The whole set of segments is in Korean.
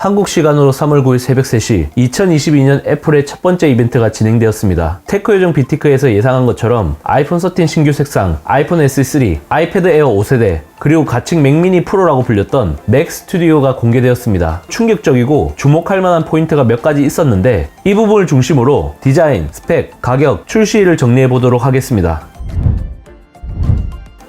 한국 시간으로 3월 9일 새벽 3시 2022년 애플의 첫 번째 이벤트가 진행되었습니다. 테크 요정 비티크에서 예상한 것처럼 아이폰 13 신규 색상, 아이폰 SE3, 아이패드 에어 5세대, 그리고 가칭 맥미니 프로라고 불렸던 맥 스튜디오가 공개되었습니다. 충격적이고 주목할 만한 포인트가 몇 가지 있었는데 이 부분을 중심으로 디자인, 스펙, 가격, 출시일을 정리해 보도록 하겠습니다.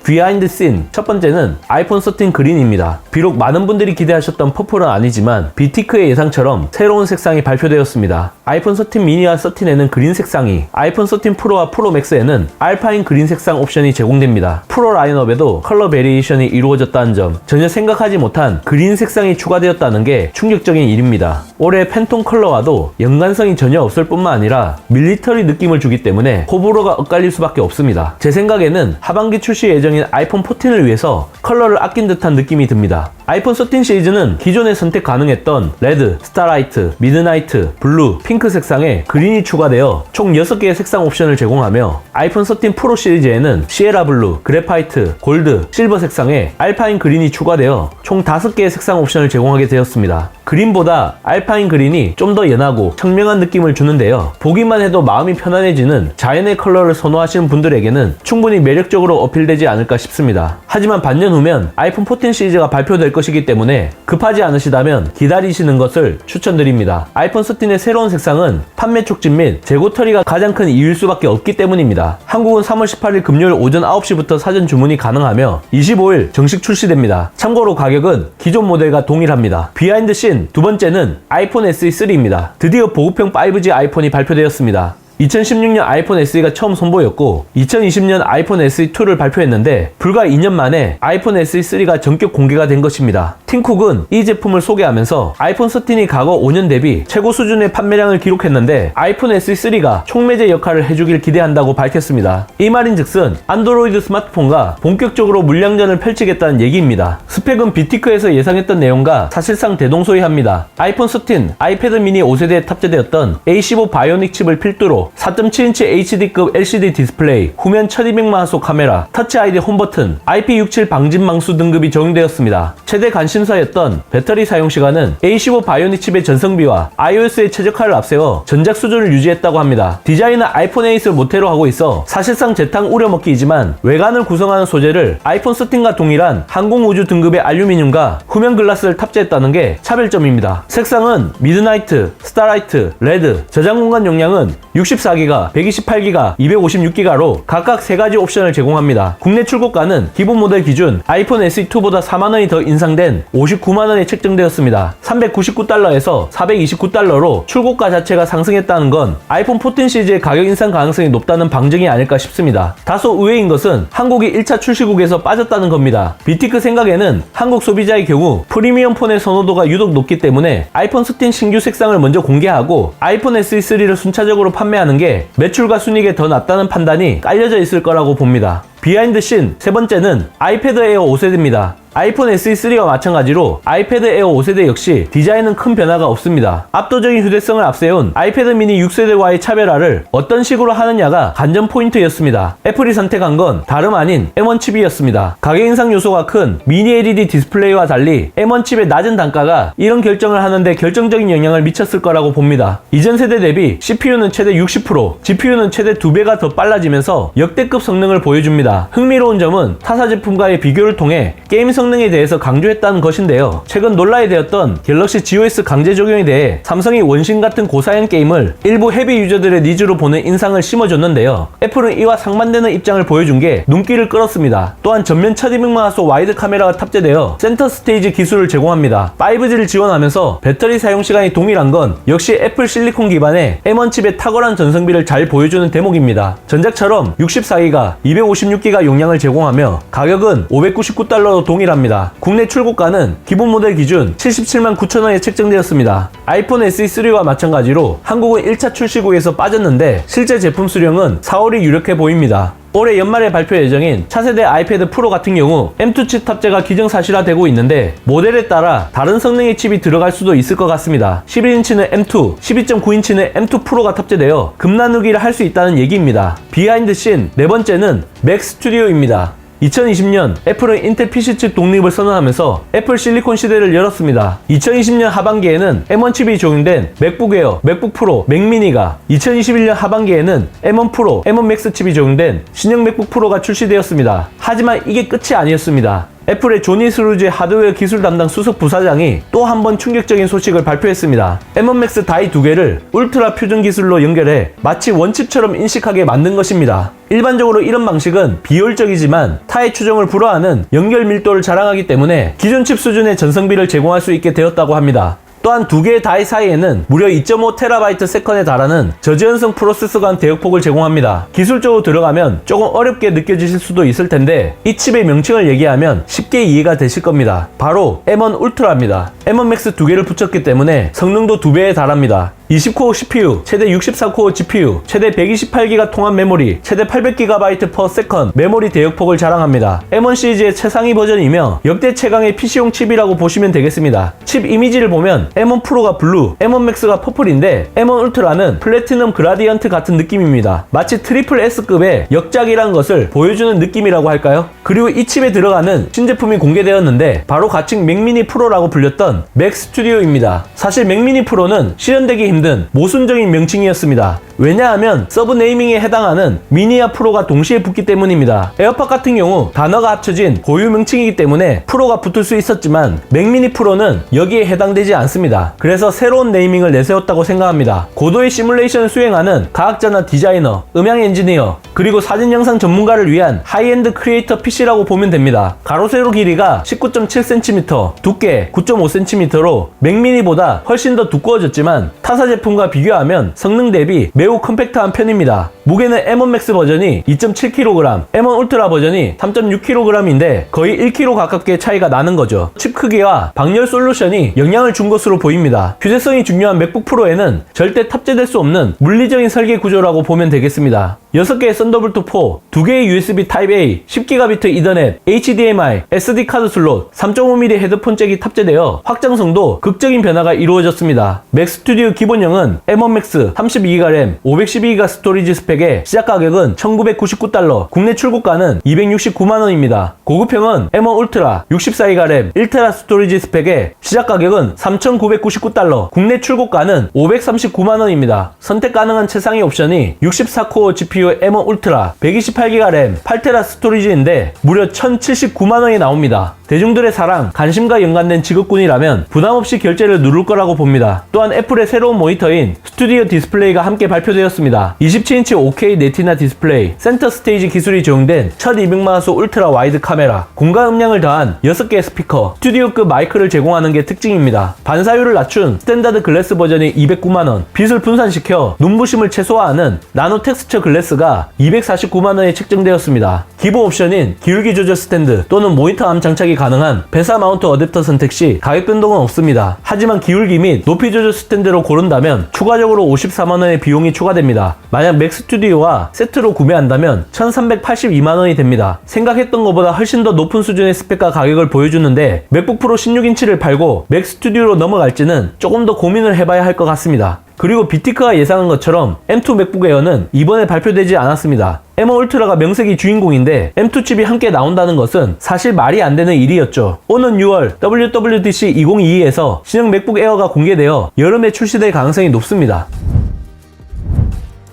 비하인드 씬 첫 번째는 아이폰 13 그린입니다. 비록 많은 분들이 기대하셨던 퍼플은 아니지만 비티크의 예상처럼 새로운 색상이 발표되었습니다. 아이폰 13 미니와 13에는 그린 색상이, 아이폰 13 프로와 프로 맥스에는 알파인 그린 색상 옵션이 제공됩니다. 프로 라인업에도 컬러 베리에이션이 이루어졌다는 점, 전혀 생각하지 못한 그린 색상이 추가되었다는 게 충격적인 일입니다. 올해 팬톤 컬러와도 연관성이 전혀 없을 뿐만 아니라 밀리터리 느낌을 주기 때문에 호불호가 엇갈릴 수밖에 없습니다. 제 생각에는 하반기 출시 예정인 아이폰 14을 위해서 컬러를 아낀 듯한 느낌이 듭니다. 아이폰 13 시리즈는 기존에 선택 가능했던 레드, 스타라이트, 미드나이트, 블루, 핑크 색상에 그린이 추가되어 총 6개의 색상 옵션을 제공하며 아이폰 13 프로 시리즈에는 시에라 블루, 그래파이트, 골드, 실버 색상에 알파인 그린이 추가되어 총 5개의 색상 옵션을 제공하게 되었습니다. 그린보다 알파인 그린이 좀 더 연하고 청명한 느낌을 주는데요. 보기만 해도 마음이 편안해지는 자연의 컬러를 선호하시는 분들에게는 충분히 매력적으로 어필되지 않을까 싶습니다. 하지만 반년 후면 아이폰 14 시리즈가 발표될 것이기 때문에 급하지 않으시다면 기다리시는 것을 추천드립니다. 아이폰 13의 새로운 색상은 판매 촉진 및 재고 처리가 가장 큰 이유일 수밖에 없기 때문입니다. 한국은 3월 18일 금요일 오전 9시부터 사전 주문이 가능하며 25일 정식 출시됩니다. 참고로 가격은 기존 모델과 동일합니다. 비하인드 씬 두 번째는 아이폰 SE3입니다. 드디어 보급형 5G 아이폰이 발표되었습니다. 2016년 아이폰 SE가 처음 선보였고 2020년 아이폰 SE2를 발표했는데 불과 2년 만에 아이폰 SE3가 전격 공개가 된 것입니다. 팀쿡은 이 제품을 소개하면서 아이폰 13이 과거 5년 대비 최고 수준의 판매량을 기록했는데 아이폰 SE3가 촉매제 역할을 해주길 기대한다고 밝혔습니다. 이 말인즉슨 안드로이드 스마트폰과 본격적으로 물량전을 펼치겠다는 얘기입니다. 스펙은 비티크에서 예상했던 내용과 사실상 대동소이합니다. 아이폰 13, 아이패드 미니 5세대에 탑재되었던 A15 바이오닉 칩을 필두로 4.7인치 HD급 LCD 디스플레이, 후면 1200만화소 카메라, 터치 ID 홈 버튼, IP67 방진 망수 등급이 적용되었습니다. 최대 관심사였던 배터리 사용 시간은 A15 바이오닉 칩의 전성비와 iOS의 최적화를 앞세워 전작 수준을 유지했다고 합니다. 디자인은 아이폰 8을 모태로 하고 있어 사실상 재탕 우려먹기이지만 외관을 구성하는 소재를 아이폰 13과 동일한 항공우주 등급의 알루미늄과 후면 글라스를 탑재했다는 게 차별점입니다. 색상은 미드나이트, 스타라이트, 레드, 저장 공간 용량은 64기가, 128기가, 256기가로 각각 3가지 옵션을 제공합니다. 국내 출고가는 기본 모델 기준 아이폰 SE2보다 4만원이 더 인상된 59만원에 책정되었습니다. 399달러에서 429달러로 출고가 자체가 상승했다는 건 아이폰 14 시리즈의 가격 인상 가능성이 높다는 방증이 아닐까 싶습니다. 다소 의외인 것은 한국이 1차 출시국에서 빠졌다는 겁니다. 비티크 생각에는 한국 소비자의 경우 프리미엄 폰의 선호도가 유독 높기 때문에 아이폰 13 신규 색상을 먼저 공개하고 아이폰 SE3를 순차적으로 판매하는 게 매출과 순이익에 더 낫다는 판단이 깔려져 있을 거라고 봅니다. 비하인드 씬 세 번째는 아이패드 에어 5세대입니다. 아이폰 SE3와 마찬가지로 아이패드 에어 5세대 역시 디자인은 큰 변화가 없습니다. 압도적인 휴대성을 앞세운 아이패드 미니 6세대와의 차별화를 어떤 식으로 하느냐가 관전 포인트였습니다. 애플이 선택한 건 다름 아닌 M1 칩이었습니다. 가격 인상 요소가 큰 미니 LED 디스플레이와 달리 M1 칩의 낮은 단가가 이런 결정을 하는데 결정적인 영향을 미쳤을 거라고 봅니다. 이전 세대 대비 CPU는 최대 60%, GPU는 최대 2배가 더 빨라지면서 역대급 성능을 보여줍니다. 흥미로운 점은 타사 제품과의 비교를 통해 게임 성능에 대해서 강조했다는 것인데요. 최근 논란이 되었던 갤럭시 GOS 강제 적용에 대해 삼성이 원신 같은 고사양 게임을 일부 헤비 유저들의 니즈로 보는 인상을 심어줬는데요. 애플은 이와 상반되는 입장을 보여준 게 눈길을 끌었습니다. 또한 전면 1200만화소 와이드 카메라가 탑재되어 센터 스테이지 기술을 제공합니다. 5G를 지원하면서 배터리 사용 시간이 동일한 건 역시 애플 실리콘 기반의 M1 칩의 탁월한 전성비를 잘 보여주는 대목입니다. 전작처럼 64기가, 256기가 용량을 제공하며 가격은 599달러로 동일합니다. 국내 출고가는 기본 모델 기준 77만 9천원에 책정되었습니다. 아이폰 SE3와 마찬가지로 한국은 1차 출시국에서 빠졌는데 실제 제품 수령은 4월이 유력해 보입니다. 올해 연말에 발표 예정인 차세대 아이패드 프로 같은 경우 M2 칩 탑재가 기정사실화되고 있는데 모델에 따라 다른 성능의 칩이 들어갈 수도 있을 것 같습니다. 11인치는 M2, 12.9인치는 M2 프로가 탑재되어 급 나누기를 할 수 있다는 얘기입니다. 비하인드 씬 네 번째는 맥 스튜디오입니다. 2020년 애플은 인텔 PC 칩 독립을 선언하면서 애플 실리콘 시대를 열었습니다. 2020년 하반기에는 M1 칩이 적용된 맥북 에어, 맥북 프로, 맥미니가, 2021년 하반기에는 M1 프로, M1 맥스 칩이 적용된 신형 맥북 프로가 출시되었습니다. 하지만 이게 끝이 아니었습니다. 애플의 조니 스루지 하드웨어 기술 담당 수석 부사장이 또 한 번 충격적인 소식을 발표했습니다. M1 맥스 다이 두 개를 울트라 퓨전 기술로 연결해 마치 원칩처럼 인식하게 만든 것입니다. 일반적으로 이런 방식은 비효율적이지만 타의 추정을 불허하는 연결 밀도를 자랑하기 때문에 기존 칩 수준의 전성비를 제공할 수 있게 되었다고 합니다. 또한 두 개의 다이 사이에는 무려 2.5TB/s에 달하는 저지연성 프로세서 간 대역폭을 제공합니다. 기술적으로 들어가면 조금 어렵게 느껴지실 수도 있을 텐데 이 칩의 명칭을 얘기하면 쉽게 이해가 되실 겁니다. 바로 M1 울트라입니다. M1 맥스 두 개를 붙였기 때문에 성능도 2배에 달합니다. 20코어 CPU, 최대 64코어 GPU, 최대 128GB 통합 메모리, 최대 800GB/s 메모리 대역폭을 자랑합니다. M1 시리즈의 최상위 버전이며 역대 최강의 PC용 칩이라고 보시면 되겠습니다. 칩 이미지를 보면 M1 프로가 블루, M1 맥스가 퍼플인데 M1 울트라는 플래티넘 그라디언트 같은 느낌입니다. 마치 트리플 S급의 역작이라는 것을 보여주는 느낌이라고 할까요? 그리고 이 칩에 들어가는 신제품이 공개되었는데 바로 가칭 맥미니 프로라고 불렸던 맥 스튜디오입니다. 사실 맥미니 프로는 실현되기 힘든 모순적인 명칭이었습니다. 왜냐하면 서브 네이밍에 해당하는 미니와 프로가 동시에 붙기 때문입니다. 에어팟 같은 경우 단어가 합쳐진 고유 명칭이기 때문에 프로가 붙을 수 있었지만 맥미니 프로는 여기에 해당되지 않습니다. 그래서 새로운 네이밍을 내세웠다고 생각합니다. 고도의 시뮬레이션을 수행하는 과학자나 디자이너, 음향 엔지니어, 그리고 사진 영상 전문가를 위한 하이엔드 크리에이터 PC라고 보면 됩니다. 가로 세로 길이가 19.7cm, 두께 9.5cm로 맥미니보다 훨씬 더 두꺼워졌지만 타사 제품과 비교하면 성능 대비 매우 컴팩트한 편입니다. 무게는 M1 맥스 버전이 2.7kg, M1 울트라 버전이 3.6kg인데 거의 1kg 가깝게 차이가 나는 거죠. 칩 크기와 방열 솔루션이 영향을 준 것으로 보입니다. 휴대성이 중요한 맥북 프로에는 절대 탑재될 수 없는 물리적인 설계 구조라고 보면 되겠습니다. 6개의 썬더볼트 4, 2개의 USB Type-A, 10GB 이더넷, HDMI, SD 카드 슬롯, 3.5mm 헤드폰 잭이 탑재되어 확장성도 극적인 변화가 이루어졌습니다. 맥 스튜디오 기본형은 M1 맥스 32GB 램, 512GB 스토리지 스펙에 시작 가격은 $1999, 국내 출고가는 $269만원입니다. 고급형은 M1 울트라 64GB 램, 1TB 스토리지 스펙에 시작 가격은 $3,999, 국내 출고가는 $539만원입니다. 선택 가능한 최상위 옵션이 64코어 GPU M1 울트라 128GB 램, 8TB 스토리지인데 무려 $1,079만원이 나옵니다. 대중들의 사랑, 관심과 연관된 직업군이라면 부담없이 결제를 누를 거라고 봅니다. 또한 애플의 새로운 모니터인 스튜디오 디스플레이가 함께 발표되었습니다. 27인치 5K 네티나 디스플레이, 센터 스테이지 기술이 적용된 1200만화소 울트라 와이드 카메라, 공간 음량을 더한 6개의 스피커, 스튜디오급 마이크를 제공하는 게 특징입니다. 반사율을 낮춘 스탠다드 글래스 버전이 209만원, 빛을 분산시켜 눈부심을 최소화하는 나노 텍스처 글래스가 249만원에 책정되었습니다. 기본 옵션인 기울기 조절 스탠드 또는 모니터 암 장착이 가능한 배사 마운트 어댑터 선택 시 가격 변동은 없습니다. 하지만 기울기 및 높이 조절 스탠드로 고른다면 추가적으로 54만원의 비용이 추가됩니다. 만약 맥 스튜디오와 세트로 구매한다면 1382만원이 됩니다. 생각했던 것보다 훨씬 더 높은 수준의 스펙과 가격을 보여주는데 맥북 프로 16인치를 팔고 맥 스튜디오로 넘어갈지는 조금 더 고민을 해봐야 할 것 같습니다. 그리고 비티크가 예상한 것처럼 M2 맥북 에어는 이번에 발표되지 않았습니다. M1 울트라가 명색이 주인공인데 M2 칩이 함께 나온다는 것은 사실 말이 안 되는 일이었죠. 오는 6월 WWDC 2022에서 신형 맥북 에어가 공개되어 여름에 출시될 가능성이 높습니다.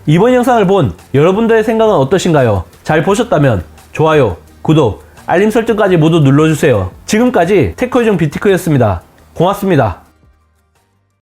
이번 영상을 본 여러분들의 생각은 어떠신가요? 잘 보셨다면 좋아요, 구독, 알림 설정까지 모두 눌러주세요. 지금까지 테크요정 비티크였습니다. 고맙습니다.